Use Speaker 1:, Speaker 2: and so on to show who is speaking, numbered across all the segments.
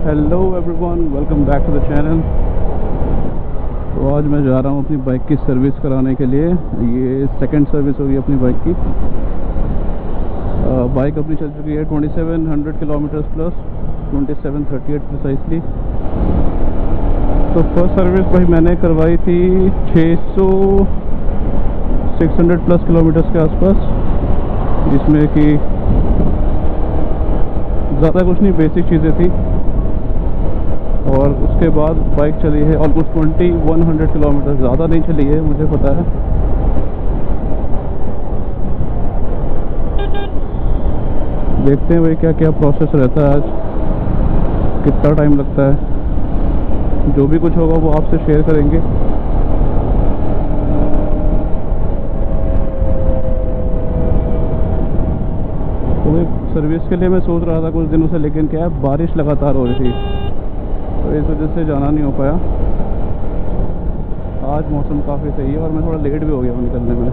Speaker 1: Hello everyone, welcome back to the channel. तो आज मैं जा रहा हूँ अपनी बाइक की सर्विस कराने के लिए। ये सेकंड सर्विस होगी अपनी बाइक की। बाइक अपनी चल चुकी है 2700 किलोमीटर्स प्लस, 2738 प्रिसाइसली। तो फर्स्ट सर्विस भाई मैंने करवाई थी 600 प्लस किलोमीटर्स के आसपास, जिसमें कि ज़्यादा कुछ नहीं, बेसिक चीज़ें थी। और उसके बाद बाइक चली है ऑलमोस्ट 2100 किलोमीटर, ज़्यादा नहीं चली है, मुझे पता है। देखते हैं भाई क्या क्या प्रोसेस रहता है आज, कितना टाइम लगता है। जो भी कुछ होगा वो आपसे शेयर करेंगे। तो सर्विस के लिए मैं सोच रहा था कुछ दिनों से, लेकिन क्या है, बारिश लगातार हो रही थी, तो इस वजह से जाना नहीं हो पाया। आज मौसम काफ़ी सही है और मैं थोड़ा लेट भी हो गया हूँ निकलने में।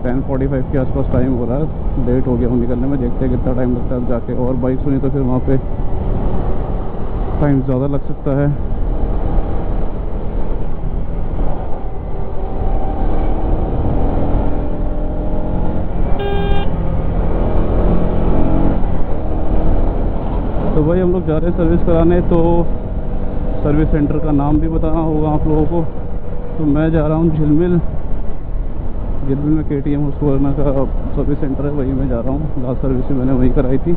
Speaker 1: 10:45 के आसपास टाइम हो रहा है, लेट हो गया हूँ निकलने में। देखते हैं कितना टाइम लगता है अब जाके। और बाइक सुनी तो फिर वहाँ पे टाइम ज़्यादा लग सकता है। तो भाई हम लोग जा रहे हैं सर्विस कराने, तो सर्विस सेंटर का नाम भी बताना होगा आप लोगों को। तो मैं जा रहा हूँ झिलमिल में KTM हुस्कवर्ना का सर्विस सेंटर है, वही मैं जा रहा हूँ। लास्ट सर्विस भी मैंने वही कराई थी।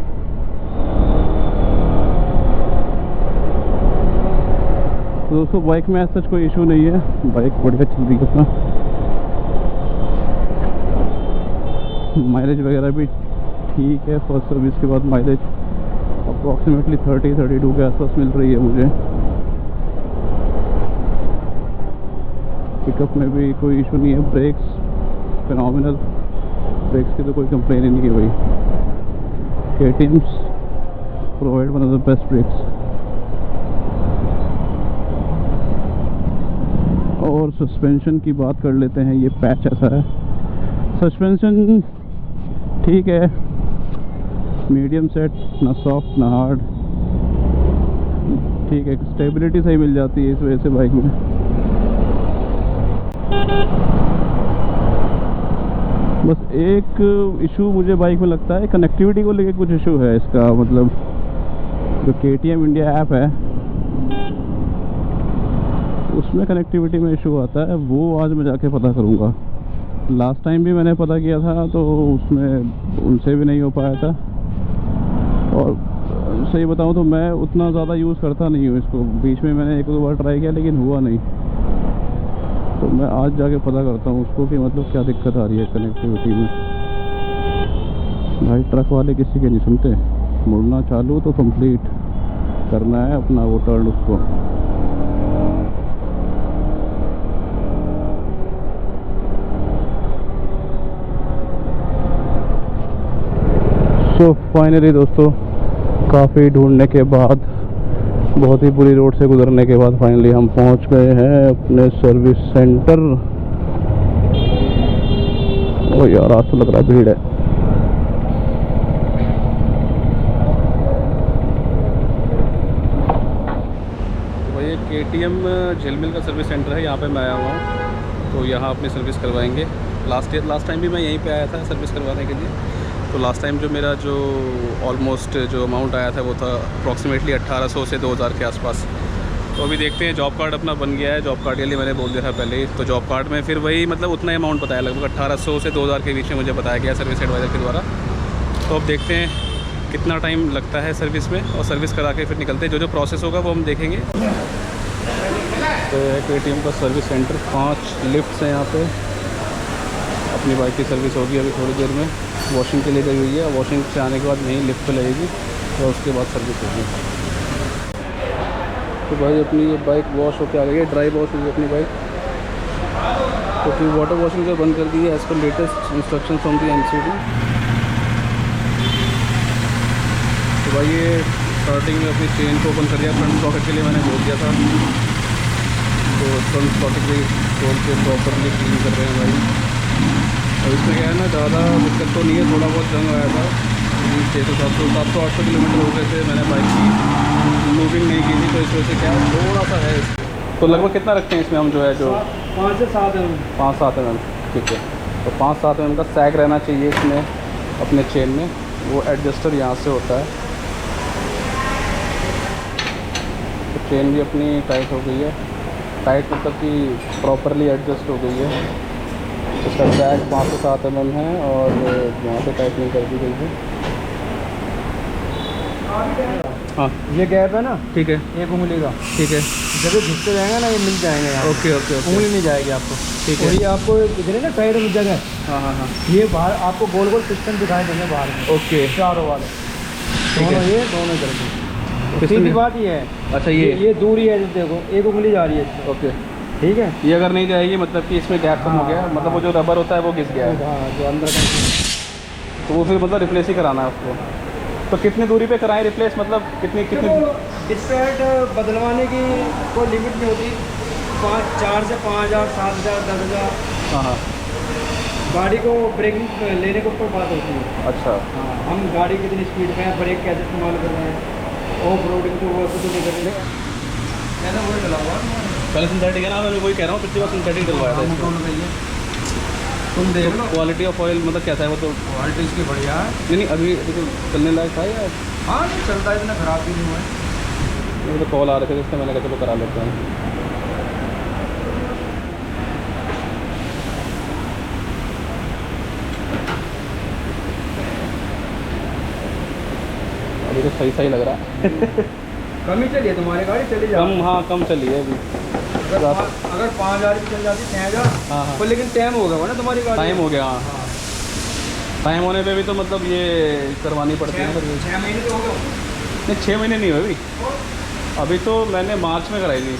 Speaker 1: तो दोस्तों बाइक में ऐसा कोई इशू नहीं है, बाइक बढ़िया चल रही है अपना। माइलेज वगैरह भी ठीक है। फर्स्ट सर्विस के बाद माइलेज अप्रॉक्सीमेटली 30-32 के आसपास मिल रही है मुझे। पिकअप में भी कोई इशू नहीं है। ब्रेक्स फिनोमिनल, ब्रेक्स की तो कोई कंप्लेन ही नहीं है भाई। KTM provide one of the best brakes. और सस्पेंशन की बात कर लेते हैं। ये पैच ऐसा है, सस्पेंशन ठीक है, मीडियम सेट, ना सॉफ्ट ना हार्ड, ठीक है। स्टेबिलिटी सही मिल जाती है इस वजह से बाइक में। बस एक इशू मुझे बाइक में लगता है, कनेक्टिविटी को लेके कुछ इशू है इसका। मतलब जो KTM इंडिया ऐप है उसमें कनेक्टिविटी में इशू आता है, वो आज मैं जाके पता करूँगा। लास्ट टाइम भी मैंने पता किया था तो उसमें उनसे भी नहीं हो पाया था। और सही बताऊं तो मैं उतना ज़्यादा यूज़ करता नहीं हूँ इसको। बीच में मैंने 1-2 बार ट्राई किया लेकिन हुआ नहीं। तो मैं आज जाके पता करता हूँ उसको कि मतलब क्या दिक्कत आ रही है कनेक्टिविटी में। भाई ट्रक वाले किसी के नहीं सुनते, मुड़ना चालू तो कंप्लीट करना है अपना वो टर्न उसको। सो फाइनली दोस्तों, काफ़ी ढूंढने के बाद, बहुत ही बुरी रोड से गुजरने के बाद फाइनली हम पहुंच गए हैं अपने सर्विस सेंटर। ओ यार आज तो लग रहा भीड़ है। तो भाई ये KTM झिलमिल का सर्विस सेंटर है, यहाँ पे मैं आया हुआ हूँ। तो यहाँ अपनी सर्विस करवाएंगे। लास्ट टाइम भी मैं यहीं पे आया था सर्विस करवाने के लिए। तो लास्ट टाइम जो मेरा ऑलमोस्ट जो अमाउंट आया था वो था अप्रॉक्सीमेटली 1800 से 2000 के आसपास। तो अभी देखते हैं, जॉब कार्ड अपना बन गया है। जॉब कार्ड के लिए मैंने बोल दिया था पहले ही। तो जॉब कार्ड में फिर वही मतलब उतना ही अमाउंट बताया, लगभग 1800 से 2000 के बीच में मुझे बताया गया सर्विस एडवाइज़र के द्वारा। तो अब देखते हैं कितना टाइम लगता है सर्विस में, और सर्विस करा के फिर निकलते हैं। जो प्रोसेस होगा वो हम देखेंगे। तो KTM का सर्विस सेंटर, 5 लिफ्ट्स हैं यहाँ पे। अपनी बाइक की सर्विस होगी अभी थोड़ी देर में। वॉशिंग के लिए गई हुई है, वॉशिंग से आने के बाद नहीं लिफ्ट पे लगेगी और उसके बाद सर्विस होगी। तो भाई अपनी ये बाइक वॉश होकर आ गई है, ड्राई वॉश हुई अपनी बाइक। तो फिर वाटर वॉशिंग जो बंद कर दी है as per latest instruction from the NCT। तो भाई ये स्टार्टिंग में अपनी चेन को ओपन कर दिया। फ्रंट सॉकेट के लिए मैंने बोल दिया था, तो फ्रंट सॉकेट भी खोल के प्रॉपरली क्लीन कर रहे हैं भाई। और इसमें क्या है ना, ज़्यादा दिक्कत तो नहीं है, थोड़ा बहुत जंग आया था 700-800 किलोमीटर हो गए थे, मैंने बाइक की मूविंग नहीं की थी, तो इस वजह से क्या थोड़ा सा है। तो लगभग कितना रखते हैं इसमें हम जो है जो
Speaker 2: 5 से 7 mm।
Speaker 1: 5-7 mm, ठीक है। तो 5-7 mm का सैग रहना चाहिए इसमें अपने चेन में। वो एडजस्टर यहाँ से होता है। तो चेन भी अपनी टाइट हो गई है, टाइट मतलब कि प्रॉपरली एडजस्ट हो गई है। इसका सैग 5 से 7 mm है और यहाँ पे टाइटनिंग कर दी गई है। हाँ
Speaker 2: ये गैप है ना,
Speaker 1: ठीक है,
Speaker 2: 1 उंगली का,
Speaker 1: ठीक है,
Speaker 2: जब ये घिसते रहेंगे ना ये मिल जाएंगे यहाँ।
Speaker 1: ओके ओके ओके,
Speaker 2: उंगली नहीं जाएगी आपको।
Speaker 1: ठीक
Speaker 2: और
Speaker 1: है।
Speaker 2: ये आपको इधर है ना साइड में जगह,
Speaker 1: हाँ हाँ हाँ,
Speaker 2: ये बाहर आपको गोल गोल सिस्टम दिखाई देंगे बाहर में,
Speaker 1: ओके,
Speaker 2: चारों वाले,
Speaker 1: ठीक
Speaker 2: दोनों
Speaker 1: है।
Speaker 2: ये दोनों इधर के।
Speaker 1: किसमें?
Speaker 2: सीधी बात ये है,
Speaker 1: अच्छा
Speaker 2: ये दूरी है, जो देखो 1 उंगली जा रही है इसमें,
Speaker 1: ओके।
Speaker 2: ठीक है।
Speaker 1: ये अगर नहीं जाएगी मतलब कि इसमें गैप कम हो गया, मतलब वो जो रबर होता है वो घिस गया है,
Speaker 2: हाँ, जो अंदर का,
Speaker 1: तो वो फिर मतलब रिप्लेस ही कराना है उसको। तो कितनी दूरी पे कराएं रिप्लेस, मतलब कितनी कितनी?
Speaker 2: डिस्पैट बदलवाने की कोई लिमिट नहीं होती, 4 से 5,000, 7,000, 10,000।
Speaker 1: हाँ हाँ,
Speaker 2: गाड़ी को ब्रेकिंग लेने के ऊपर बात होती है।
Speaker 1: अच्छा,
Speaker 2: हाँ, हम गाड़ी कितनी स्पीड पे है, ब्रेक कैसे इस्तेमाल कर रहे हैं, ऑफ रोडिंग तो वो कुछ नहीं कर रहे। कैसा वही डला हुआ
Speaker 1: पहले सिंथेटिक है ना, मैं वही कह रहा हूँ, पिछली बार सिंथेटिक डलवाया था इसको।
Speaker 2: तुम देख लो
Speaker 1: क्वालिटी ऑफ ऑयल मतलब कैसा है वो तो?
Speaker 2: क्वालिटी इसकी बढ़िया है।
Speaker 1: नहीं नहीं, अभी तो चलने लायक था या?
Speaker 2: हाँ नहीं चलता, इतना ख़राब भी नहीं हुआ है।
Speaker 1: मुझे तो कॉल आ रहे थे इसलिए मैंने कहा चलो करा लेते हैं। अभी तो सही सही लग रहा है।
Speaker 2: कम ही चलिए तुम्हारी गाड़ी, चली जाओ।
Speaker 1: कम, हाँ कम चली है अभी।
Speaker 2: अगर 5,000 की चल जाती, 6,000।
Speaker 1: हाँ हाँ,
Speaker 2: पर लेकिन टाइम हो गया ना तुम्हारी गाड़ी,
Speaker 1: टाइम हो गया। हाँ, टाइम होने पे भी तो मतलब ये करवानी पड़ती है।
Speaker 2: 6 महीने तो हो गए।
Speaker 1: नहीं 6 महीने नहीं हुए अभी, अभी तो मैंने मार्च में कराई थी।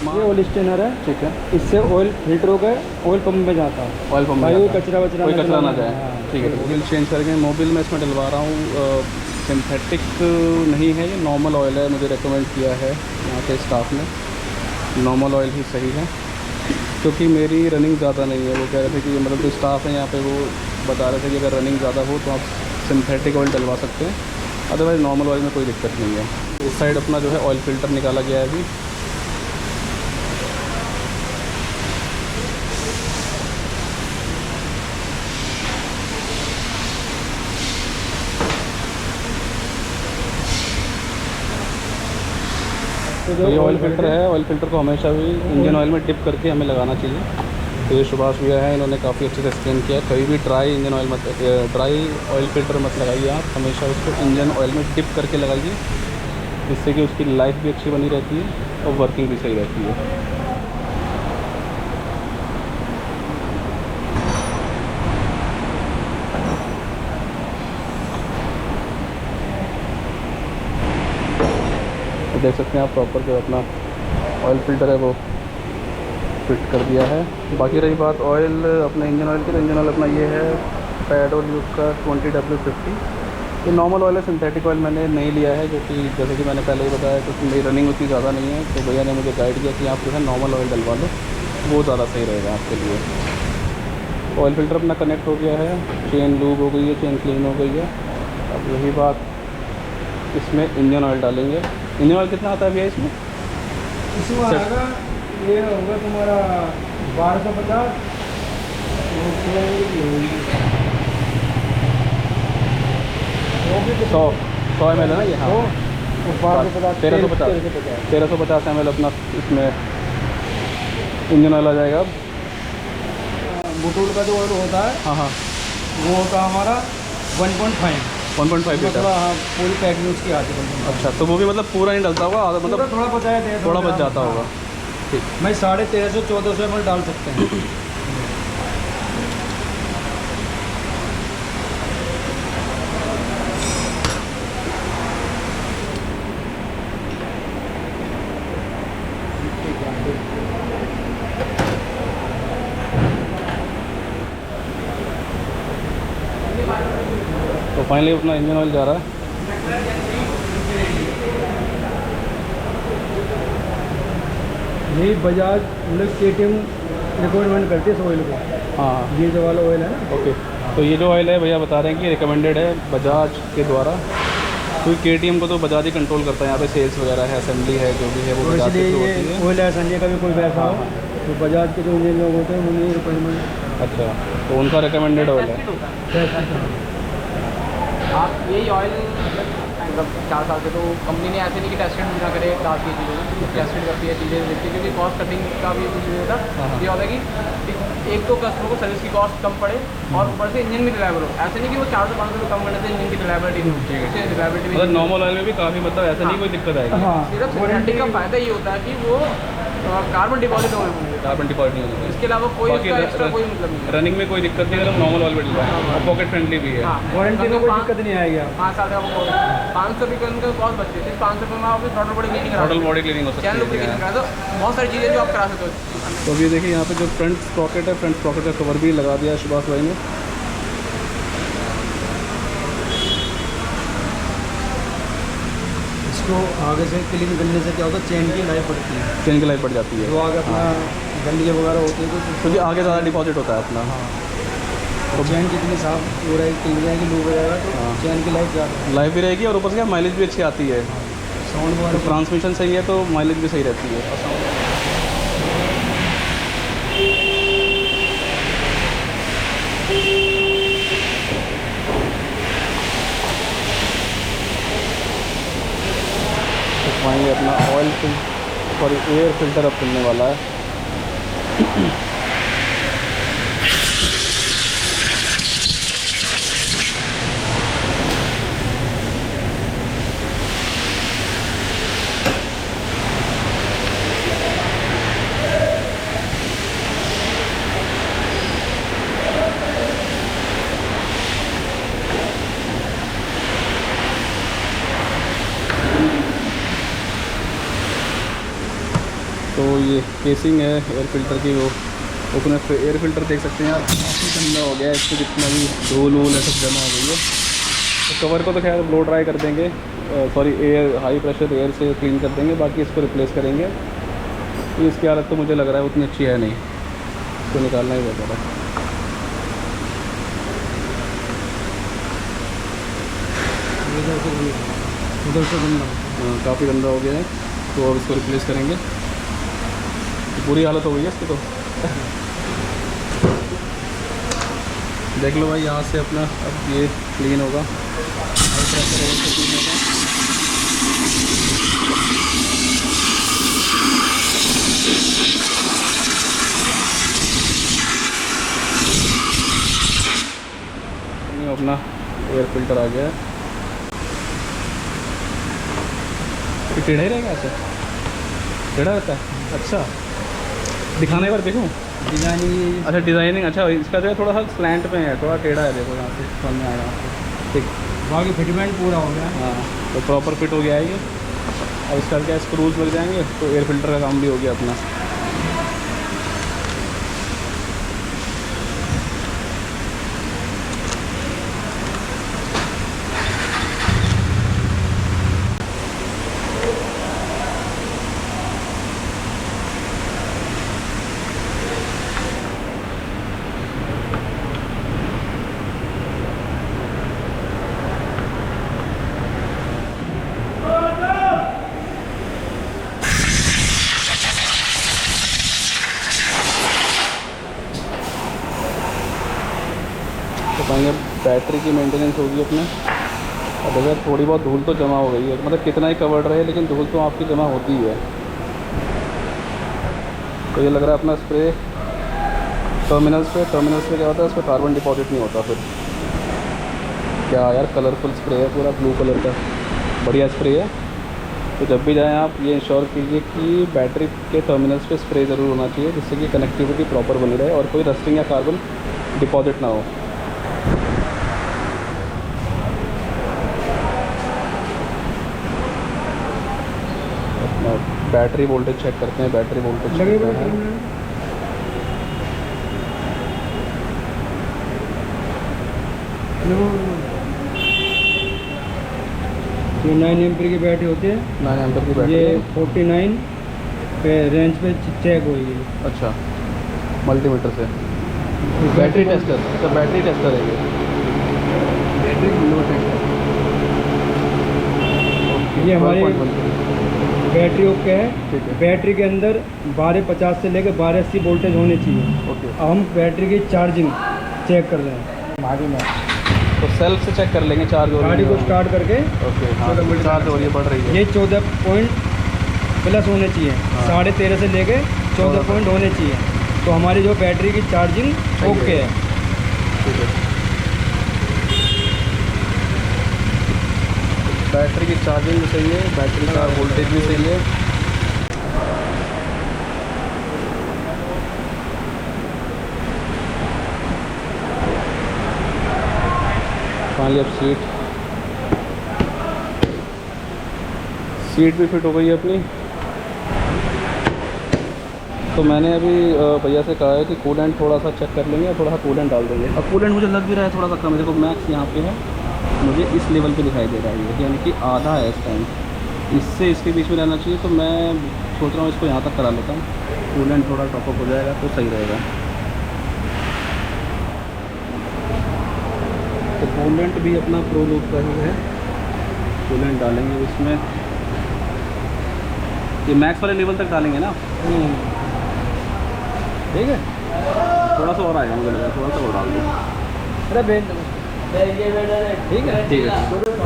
Speaker 2: ये ऑयल स्टेनर है,
Speaker 1: ठीक है,
Speaker 2: इससे ऑयल फिल्टर हो गए, ऑयल पंप में जाता है,
Speaker 1: ऑयल पंप
Speaker 2: भाई वो
Speaker 1: में
Speaker 2: कचरा वचरा
Speaker 1: कोई कचरा ना
Speaker 2: चला
Speaker 1: जाए।
Speaker 2: हाँ,
Speaker 1: ठीक है, मोबिल चेंज करके मोबिल में इसमें डलवा रहा हूँ। सिंथेटिक नहीं है ये, नॉर्मल ऑयल है, मुझे रेकमेंड किया है यहाँ के स्टाफ ने, नॉर्मल ऑयल ही सही है, क्योंकि मेरी रनिंग ज़्यादा नहीं है। वो कह रहे थे कि मतलब जो स्टाफ है यहाँ पे वो बता रहे थे कि अगर रनिंग ज़्यादा हो तो आप सिंथेटिक ऑयल डलवा सकते हैं, अदरवाइज़ नॉर्मल ऑयल में कोई दिक्कत नहीं है। इस साइड अपना जो है ऑयल फ़िल्टर निकाला गया है अभी। तो ये ऑयल फ़िल्टर है, ऑयल फ़िल्टर को हमेशा भी इंजन ऑयल में डिप करके हमें लगाना चाहिए। तो ये सुभाष भैया है, इन्होंने काफ़ी अच्छे से एक्सप्लेन किया। कभी भी ड्राई इंजन ऑयल मत, ड्राई ऑयल फ़िल्टर मत लगाइए आप, हमेशा उसको इंजन ऑयल में डिप करके लगाइए, जिससे कि उसकी लाइफ भी अच्छी बनी रहती है और वर्किंग भी सही रहती है। तो देख सकते हैं आप प्रॉपर जो अपना ऑयल फ़िल्टर है वो फिट कर दिया है। बाकी रही बात ऑयल अपने इंजन ऑयल की, तो इंजन ऑयल अपना ये है पैडोल यूज़ का 20W50। ये नॉर्मल ऑयल है, सिंथेटिक ऑयल मैंने नहीं लिया है, जो कि जैसे कि मैंने पहले ही बताया, क्योंकि मेरी रनिंग उतनी ज़्यादा नहीं है। तो भैया ने मुझे गाइड किया कि आप जो है नॉर्मल ऑयल डलवा लो, वो ज़्यादा सही रहेगा आपके लिए। ऑयल फ़िल्टर अपना कनेक्ट हो गया है, चेन लूब हो गई है, चेन क्लीन हो गई है। अब यही बात, इसमें इंजन ऑयल डालेंगे। इंजन ऑयल कितना आता है भैया इसमें?
Speaker 2: इसमें आएगा, ये होगा तुम्हारा 1250।
Speaker 1: 100 ml है ना ये? हाँ, 1350 ml अपना इसमें इंजन ऑयल आ जाएगा। अब
Speaker 2: बुटूल का जो ऑयल होता है,
Speaker 1: हाँ हाँ,
Speaker 2: वो होता है हमारा 1.5
Speaker 1: लीटर।
Speaker 2: हाँ, पूरी पैकिंग उसकी आती है।
Speaker 1: अच्छा, तो वो भी मतलब पूरा नहीं डलता होगा, मतलब
Speaker 2: थोड़ा बचाया थे,
Speaker 1: थोड़ा बच जाता होगा। ठीक,
Speaker 2: मैं 1350-1400 ml डाल सकते हैं।
Speaker 1: तो फाइनली अपना इंजन ऑयल जा रहा है।
Speaker 2: यही बजाज मतलब KTM रिकमेंड करती है इस ऑयल को।
Speaker 1: हाँ,
Speaker 2: ये जो वाला ऑयल है ना,
Speaker 1: ओके। तो ये जो ऑयल है भैया बता रहे हैं कि रिकमेंडेड है बजाज के द्वारा, क्योंकि KTM को तो बजाज ही कंट्रोल करता है। यहाँ पे सेल्स वगैरह है, असेंबली है, जो भी है वो
Speaker 2: तो
Speaker 1: बजाज के
Speaker 2: इसलिए
Speaker 1: थ्रू
Speaker 2: ये
Speaker 1: होती है।
Speaker 2: ऑयल है संजय का भी कोई पैसा हो तो बजाज के जो इंजीनियर लोग होते हैं उन्हें रिक्वायरमेंट।
Speaker 1: अच्छा, तो उनका रिकमेंडेड ऑयल है।
Speaker 3: आप यही ऑयल मतलब 4 साल से, तो कंपनी ने ऐसे नहीं कि टेस्टेड ना करे क्लास की चीज़ों को, टेस्टेड करती है चीज़ें देखती है, क्योंकि कॉस्ट कटिंग का भी कुछ नहीं होता। ये होता है कि एक तो कस्टमर को सर्विस की कॉस्ट कम पड़े और ऊपर से इंजन भी रिलायबल हो। ऐसे नहीं कि वो 400-500 रुपये कम करने से इंजन की रिलायबिलिटी नहीं होती है, रिलायबिलिटी
Speaker 1: मतलब नॉर्मल ऑयल में भी काफ़ी मतलब ऐसा नहीं कोई दिक्कत आएगी।
Speaker 2: हाँ
Speaker 3: सिर्फ वारंटी का फ़ायदा ये होता है कि वो कार्बन डिपॉजिट होंगे,
Speaker 1: कार्बन डिपॉजिट नहीं होगी।
Speaker 3: इसके अलावा कोई
Speaker 1: बाकी
Speaker 3: उसका एक्स्ट्रा कोई मतलब नहीं है।
Speaker 1: रनिंग में कोई दिक्कत नहीं, अगर नॉर्मल ऑयल मिल रहा है और पॉकेट फ्रेंडली भी है।
Speaker 3: हाँ,
Speaker 2: वारंटी में कोई दिक्कत नहीं आएगी।
Speaker 3: 5 साल का वो 500 रुपये उनका कॉस्ट बचती है, सिर्फ 500 रुपये में आप total body cleaning
Speaker 1: total body cleaning हो सकती
Speaker 3: चैनल
Speaker 1: है।
Speaker 3: क्लीनिंग करा दो, बहुत सारी चीज़ें जो आप करा सकते हो।
Speaker 1: तो अभी देखिए यहाँ पे जो फ्रंट स्प्रॉकेट है, फ्रंट स्प्रॉकेट का कवर भी लगा दिया है सुभाष भाई ने।
Speaker 2: इसको आगे से क्लीन करने से क्या होता है, चेन की लाइफ बढ़ती है,
Speaker 1: चेन की लाइफ बढ़ जाती है,
Speaker 2: जो आगे अपना गंदगी वगैरह होती है तो
Speaker 1: क्योंकि आगे ज़्यादा डिपॉजिट होता है अपना।
Speaker 2: तो चैन जितनी साफ हो रहेगी, क्लीन रहेगी, लूब रहेगा तो
Speaker 1: हाँ।
Speaker 2: चैन की लाइफ ज़्यादा,
Speaker 1: लाइफ भी रहेगी और ऊपर से क्या माइलेज भी अच्छी आती है।
Speaker 2: साउंड
Speaker 1: तो
Speaker 2: वगैरह
Speaker 1: ट्रांसमिशन सही है तो माइलेज भी सही रहती है। पाएंगे अपना ऑयल सॉरी एयर फिल्टर अब खुलने वाला है। तो ये केसिंग है एयर फिल्टर की, वो उसमें एयर फिल्टर देख सकते हैं आप, काफ़ी गंदा हो गया है। इसको जितना भी धूल वूल है सब जमा हो गई है। तो कवर को तो खैर ब्लो ड्राई कर देंगे, sorry air high pressure air से क्लीन कर देंगे, बाकी इसको रिप्लेस करेंगे। तो इसकी हालत तो मुझे लग रहा है उतनी अच्छी है नहीं, इसको निकालना ही बहुत ज़्यादा।
Speaker 2: उधर से गंदा
Speaker 1: काफ़ी गंदा हो गया है, तो अब इसको रिप्लेस करेंगे। बुरी हालत हो गई है इसकी तो। देख लो भाई यहाँ से अपना अब ये क्लीन होगा, हाई प्रेशर एयर से क्लीन होगा। ये अपना एयर फिल्टर आ गया है। ये टेढ़ा ही रहेगा, ऐसे टेढ़ा रहता है। अच्छा दिखाने पर देखूँ
Speaker 2: डिजाइनिंग।
Speaker 1: अच्छा डिज़ाइनिंग, अच्छा इसका जो है थोड़ा सा स्लैंट पे है, थोड़ा टेढ़ा है, देखो यहाँ से सामने आ रहा है। ठीक,
Speaker 2: बाकी फिटमेंट पूरा हो गया।
Speaker 1: हाँ तो प्रॉपर फिट हो गया है ये। अब इसका क्या स्क्रूज लग जाएंगे तो एयर फिल्टर का काम भी हो गया अपना। तो पाएंगे बैटरी की मेंटेनेंस होगी अपने। अब अगर थोड़ी बहुत धूल तो जमा हो गई है, मतलब कितना ही कवर्ड रहे लेकिन धूल तो आपकी जमा होती ही है। तो ये लग रहा है अपना स्प्रे टर्मिनल्स पे क्या होता है, उस पर कार्बन डिपॉजिट नहीं होता। फिर क्या यार कलरफुल स्प्रे है, पूरा ब्लू कलर का, बढ़िया स्प्रे है। तो जब भी जाएं आप ये इंश्योर कीजिए कि बैटरी के टर्मिनल्स पे स्प्रे ज़रूर होना चाहिए, जिससे कि कनेक्टिविटी प्रॉपर बनी रहे और कोई रस्टिंग या कार्बन डिपॉजिट ना हो। अपना बैटरी वोल्टेज चेक करते हैं, बैटरी वोल्टेज
Speaker 2: लगे
Speaker 1: कितना
Speaker 2: हुए
Speaker 1: है।
Speaker 2: ये 9 एम्पीयर की बैटरी होती है,
Speaker 1: 9 एम्पीयर की बैटरी
Speaker 2: ये
Speaker 1: है।
Speaker 2: 49 पे रेंज पे चेक होगी।
Speaker 1: अच्छा मल्टीमीटर से बैटरी टेस्टर, अच्छा बैटरी टेस्टर है ये।
Speaker 2: Battery low tester. ये हमारी
Speaker 1: 12.1
Speaker 2: बैटरी ओके है।
Speaker 1: ठीक है।
Speaker 2: बैटरी के अंदर 1250 से लेकर 1280 वोल्टेज होने चाहिए।
Speaker 1: ओके।
Speaker 2: अब हम बैटरी की चार्जिंग चेक कर रहे हैं आगे में।
Speaker 1: तो सेल्फ से चेक कर लेंगे चार्ज हो रही
Speaker 2: गाड़ी
Speaker 1: है।
Speaker 2: को स्टार्ट करके
Speaker 1: ओके हाँ, चार्ज हो रही है, बढ़ रही है।
Speaker 2: ये 14 पॉइंट प्लस होने चाहिए।
Speaker 1: हाँ।
Speaker 2: 13.5 से लेके 14 पॉइंट होने चाहिए। तो हमारी जो बैटरी की चार्जिंग
Speaker 1: सही
Speaker 2: ओके
Speaker 1: है।
Speaker 2: है।
Speaker 1: ठीक है, बैटरी की चार्जिंग भी सही है, बैटरी का वोल्टेज भी सही है। फाइनली अब सीट भी फिट हो गई है अपनी। तो मैंने अभी भैया से कहा है कि कूलेंट थोड़ा सा चेक कर लेंगे और थोड़ा सा कूलेंट डाल देंगे। अब कूलेंट मुझे लग भी रहा है थोड़ा सा कम है। देखो मैक्स यहाँ पे है, मुझे इस लेवल पे दिखाई दे रहा है ये, यानी कि आधा है इस टाइम। इससे इसके बीच में रहना चाहिए। तो मैं सोच रहा हूँ इसको यहाँ तक करा लेता हूँ। कूलेंट थोड़ा टॉपअप हो जाएगा तो सही रहेगा। तो कूलेंट भी अपना प्रो लूप का ही है। कूलेंट डालेंगे इसमें, ये मैक्स वाले लेवल तक डालेंगे ना। ठीक है, थोड़ा सा और आएगा मुझे लगा, थोड़ा सा और डाल दो। ठीक है।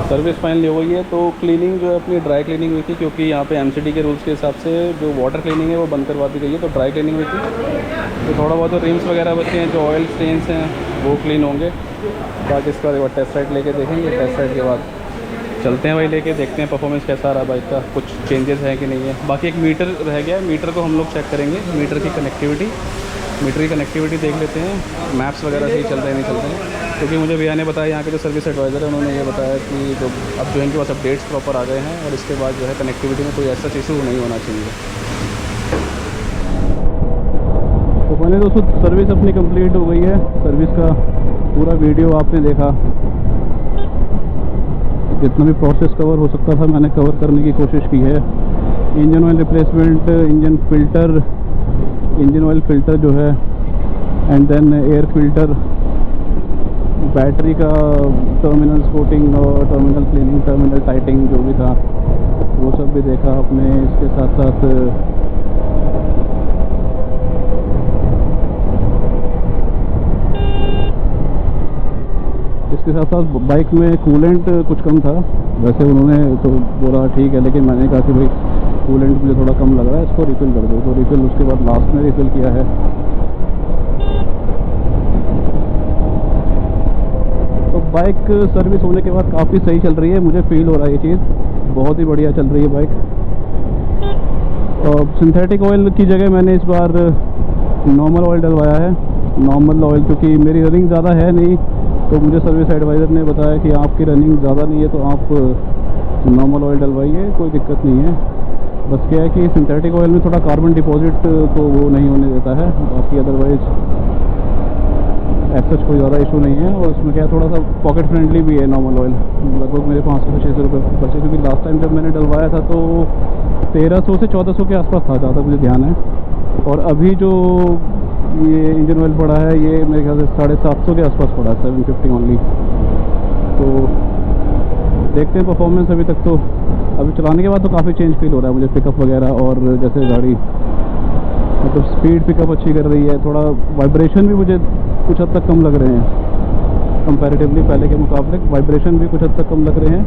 Speaker 1: सर्विस फाइनली हो गई है। तो क्लीनिंग जो है अपनी ड्राई क्लीनिंग हुई थी, क्योंकि यहाँ पे एमसीडी के रूल्स के हिसाब से जो वाटर क्लीनिंग है वो बंद करवा दी गई है। तो ड्राई क्लीनिंग हुई थी। तो थोड़ा बहुत जो रिम्स वगैरह बचे हैं, जो ऑयल स्टेन्स हैं, वो क्लीन होंगे। बाकी इसका एक बार टेस्ट राइड लेके देखेंगे। टेस्ट राइड के बाद चलते हैं भाई लेके, देखते हैं परफॉर्मेंस कैसा रहा बाइक का, कुछ चेंजेस है कि नहीं है। बाकी एक मीटर रह गया है, मीटर को हम लोग चेक करेंगे। मीटर की कनेक्टिविटी देख लेते हैं, मैप्स वगैरह सही चल रहे हैं नहीं चल रहे हैं। क्योंकि मुझे भैया ने बताया, यहाँ के जो सर्विस एडवाइज़र है उन्होंने ये बताया कि जो अब जो इनके पास अपडेट्स प्रॉपर आ गए हैं और इसके बाद जो है कनेक्टिविटी में कोई ऐसा इशू नहीं होना चाहिए। तो मैंने दोस्तों सर्विस अपनी कंप्लीट हो गई है। सर्विस का पूरा वीडियो आपने देखा, जितना भी प्रोसेस कवर हो सकता था मैंने कवर करने की कोशिश की है। Engine oil replacement, engine oil filter जो है, and then air filter, battery का टर्मिनल स्पोर्टिंग और टर्मिनल क्लीनिंग, टर्मिनल टाइटिंग जो भी था वो सब भी देखा आपने। इसके साथ साथ बाइक में कूलेंट कुछ कम था। वैसे उन्होंने तो बोला ठीक है, लेकिन मैंने कहा कि भाई कूलेंट मुझे थोड़ा कम लग रहा है, इसको रिफ़िल कर दो। तो रिफ़िल उसके बाद लास्ट में रिफ़िल किया है। तो बाइक सर्विस होने के बाद काफ़ी सही चल रही है, मुझे फील हो रहा है ये चीज़, बहुत ही बढ़िया चल रही है बाइक। और सिंथेटिक ऑयल की जगह मैंने इस बार नॉर्मल ऑयल डलवाया है। नॉर्मल ऑयल क्योंकि मेरी रनिंग ज़्यादा है नहीं, तो मुझे सर्विस एडवाइज़र ने बताया कि आपकी रनिंग ज़्यादा नहीं है तो आप नॉर्मल ऑयल डलवाइए, कोई दिक्कत नहीं है। बस क्या है कि सिंथेटिक ऑयल में थोड़ा कार्बन डिपॉजिट तो वो नहीं होने देता है, बाकी अदरवाइज़ ऐसा कोई ज़्यादा इशू नहीं है। और उसमें क्या थोड़ा सा पॉकेट फ्रेंडली भी है नॉर्मल ऑयल। लगभग मेरे 500 से 600 रुपये बचे, क्योंकि लास्ट टाइम जब मैंने डलवाया था तो 1300 से 1400 के आसपास था, ज़्यादा मुझे ध्यान है। और अभी जो ये इंजन ऑयल पड़ा है ये मेरे ख्याल से 750 के आसपास पड़ा है, 750 ओनली। तो देखते हैं परफॉर्मेंस। अभी तक तो अभी चलाने के बाद तो काफ़ी चेंज फील हो रहा है मुझे, पिकअप वगैरह, और जैसे गाड़ी मतलब स्पीड पिकअप अच्छी कर रही है। थोड़ा वाइब्रेशन भी मुझे कुछ हद तक कम लग रहे हैं कंपैरेटिवली, पहले के मुकाबले वाइब्रेशन भी कुछ हद तक कम लग रहे हैं।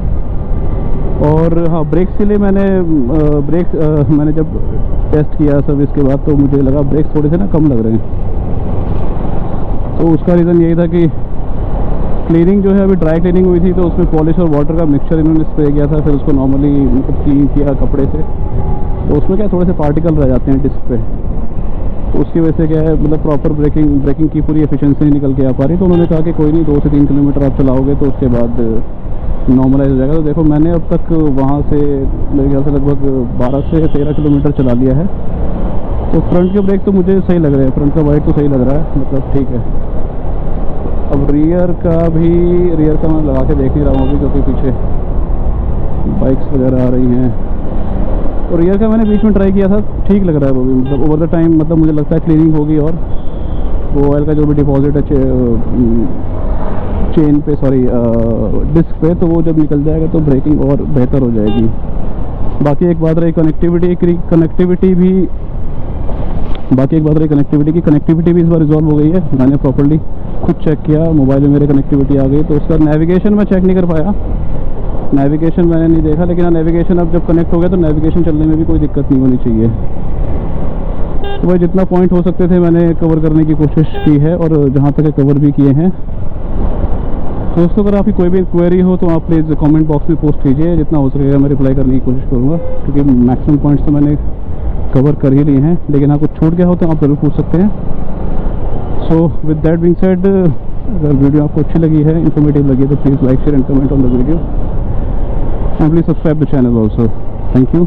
Speaker 1: और हाँ, ब्रेक्स के लिए मैंने जब टेस्ट किया सर्विस के बाद तो मुझे लगा ब्रेक्स थोड़े से ना कम लग रहे हैं। तो उसका रीज़न यही था कि क्लीनिंग जो है अभी ड्राई क्लीनिंग हुई थी, तो उसमें पॉलिश और वाटर का मिक्सचर इन्होंने स्प्रे किया था, फिर उसको नॉर्मली क्लीन किया कपड़े से। तो उसमें क्या थोड़े से पार्टिकल रह जाते हैं डिस्क पे, तो उसकी वजह से क्या है मतलब प्रॉपर ब्रेकिंग की पूरी एफिशिएंसी नहीं निकल के आ पा रही। तो उन्होंने कहा कि कोई नहीं, 2 से 3 किलोमीटर आप चलाओगे तो उसके बाद नॉर्मलाइज हो जाएगा। तो देखो मैंने अब तक वहाँ से मेरे ख्याल से लगभग 12 से 13 किलोमीटर चला लिया है। तो फ्रंट के ब्रेक तो मुझे सही लग रहे हैं, फ्रंट का वाइड तो सही लग रहा है, मतलब ठीक है। अब रियर का मैं लगा के देख नहीं रहा हूँ अभी, क्योंकि पीछे बाइक्स वगैरह आ रही हैं। और रियर का मैंने बीच में ट्राई किया था, ठीक लग रहा है वो भी, मतलब ओवर द टाइम मतलब मुझे लगता है क्लीनिंग होगी और वो ऑयल का जो भी डिपॉजिट है चेन पे, सॉरी डिस्क पे, तो वो जब निकल जाएगा तो ब्रेकिंग और बेहतर हो जाएगी। बाकी एक बात रही कनेक्टिविटी की, कनेक्टिविटी भी इस बार रिजॉल्व हो गई है। मैंने प्रॉपर्ली खुद चेक किया, मोबाइल में मेरे कनेक्टिविटी आ गई। तो उसका नेविगेशन मैं चेक नहीं कर पाया, नेविगेशन मैंने नहीं देखा, लेकिन नेविगेशन अब जब कनेक्ट हो गया तो नेविगेशन चलने में भी कोई दिक्कत नहीं होनी चाहिए। तो भाई जितना पॉइंट हो सकते थे मैंने कवर करने की कोशिश की है, और जहाँ तक कवर भी किए हैं। तो दोस्तों अगर आपकी कोई भी क्वेरी हो तो आप प्लीज़ कमेंट बॉक्स में पोस्ट कीजिए, जितना हो सकेगा मैं रिप्लाई करने की कोशिश करूँगा, क्योंकि मैक्सिमम पॉइंट्स तो मैंने कवर कर ही लिए हैं। लेकिन हाँ कुछ छूट गया हो तो आप ज़रूर पूछ सकते हैं। So with that being said, अगर वीडियो आपको अच्छी लगी है, इन्फॉर्मेटिव लगी है, तो please like share and comment on the video, and please subscribe the channel also. Thank you.